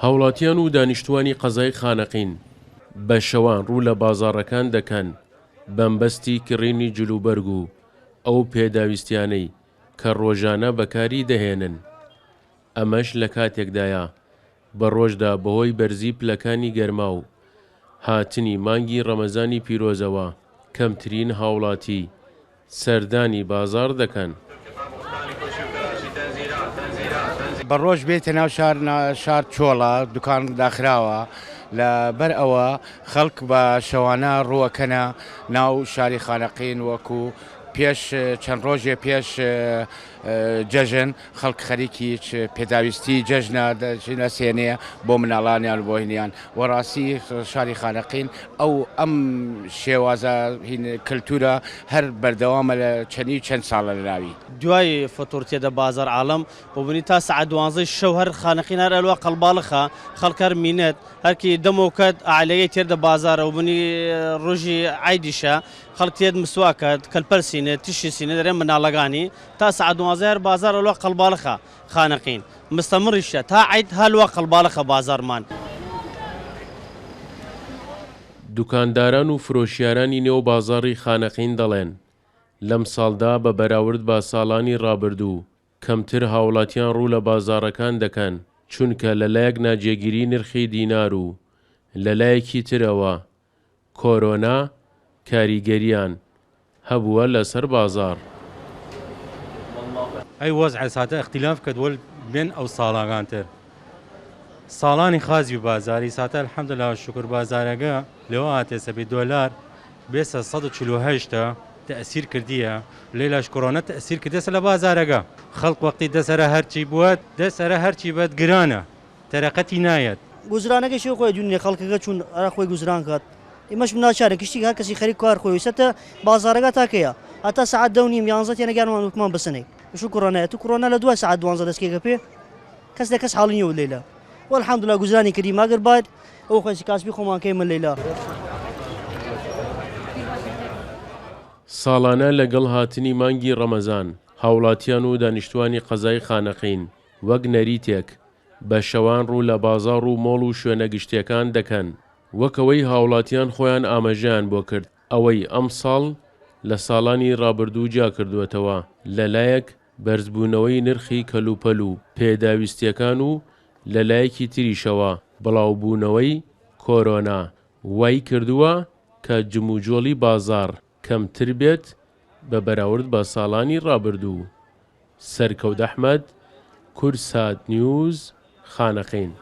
هاوڵاتیان و دانیشتوانی قەزای خانەقین بە شەوان ڕوو لە بازاڕەکان دەکەن بەمبەستی کڕینی جلوبەرگ و ئەو پێداویستیانەی کە ڕۆژانە بەکاری دەهێنن. ئەمەش لە کاتێکدایە بە ڕۆژدا بەهۆی بەرزی پلەکانی گەرما و هاتنی مانگی ڕەمەزانی پیرۆزەوە کەمترین هاوڵاتی سەردانی بازاڕ دەکەن. بەڕۆژ بێتە ناو شار چۆڵە دوکان داخراوە لەبەر ئەوە خەڵک بە شەوانە ڕووەکەنە ناو شاری خانەقین وەکو پێش چەند ڕۆژێ پێش جەژن خەڵک خەریکی پێداویستی جەژنە نەسێنەیە بۆ مناڵانیان بۆ هینیان وەڕاستی شاری خانەقین ئەم شێوازە کللتورە هەر بەردەوامە لە چەند ساڵە لەراوی دوای فەتۆرتێدە بازار عالم بۆبوونی تا سعات 12 شەو هەر خانەقین هەر ئەلوە قەڵباڵخە خەڵک هەر مینەت هەرکی دەمەوکەت ئالەیە تێردە بازارە و بوونی ڕۆژی عیدیشە خەڵک تێت مسواکەت کەلپەرسینە تیشی سینە دەرێن مناڵەکانی تا سعات 12 هەر بازار ئەلوە قەڵباڵخە خانەقین مستەمڕیشە تا عید هەلوە قەڵباڵخە بازارمان. دوکانداران و فرۆشیارانی نێو بازاڕی خانەقین دەڵێن لەم ساڵدا بە بەراورد بە ساڵانی ڕابردوو کەمتر هاوڵاتیان ڕوو لە بازاڕەکان دەکەن چونکە لەلایەک ناجێگیری نرخی دینار و لەلایەکی ترەوە کۆرۆنا کاریگەریان هەبووە لەسەر بازاڕ. ئەی وەزع ساتە اختیلاف کردووە بێن ئەو ساڵاگانتر ساڵانی خازی و بازاری ساتە الحەمدوللا شکر بازارەکە لەوە هاتێسە بێ دۆلار بێسە 148 تەسیر کردیە لێلاش کۆرۆنە تەسیر کردێسە لە بازارەکە خەڵک وەقتی دەسەرە هەرچی بووە دەسەرە هەرچی بەت گرانە تەرەقەتی نایەت گوزرانەکەی شێ خۆی جوونێ خەڵکەکە چون ئەرە خۆی گوزران کات ئێمەش ناچارە کشتی هەر کەسی خەریک کار خۆی ویسەتە بازارەکە تاکەیە هەتا سعات 2:30 11 تێنە گیانمان وتمان بسنەی شو کۆرۆنایە تو کۆرۆنا لە دوای سعات 12 دەستکێکە پێ کەس لە کەس حاڵی نییە و لەیلا والحەمدوللا گوزرانی کردی ماگەر باید ئەو خۆی کاسبی خۆمان کەی من لەیلا. ساڵانە لەگەڵ هاتنی مانگی ڕەمەزان هاوڵاتیان و دانیشتوانی قەزای خانەقین وەک نەریتێک بە شەوان ڕوو لە بازاڕ و مۆڵ و شوێنە گشتیەکان دەکەن وەکەوەی هاوڵاتیان خۆیان ئاماژەیان بۆ کرد ئەوەی ئەم ساڵ لە ساڵانی ڕابردوو جا کردوێتەوە لەلایەک بەرزبوونەوەی نرخی کەلوپەل و پێداویستیەکان و لەلایەکی تریشەوە بڵاوبوونەوەی کۆرۆنا وای کردووە کە جموجۆڵی بازاڕ کەمتر بێت بە بەراورد بە ساڵانی ڕابردوو. سەرکەوت ئەحمەد، کورسات نیوز، خانەقین.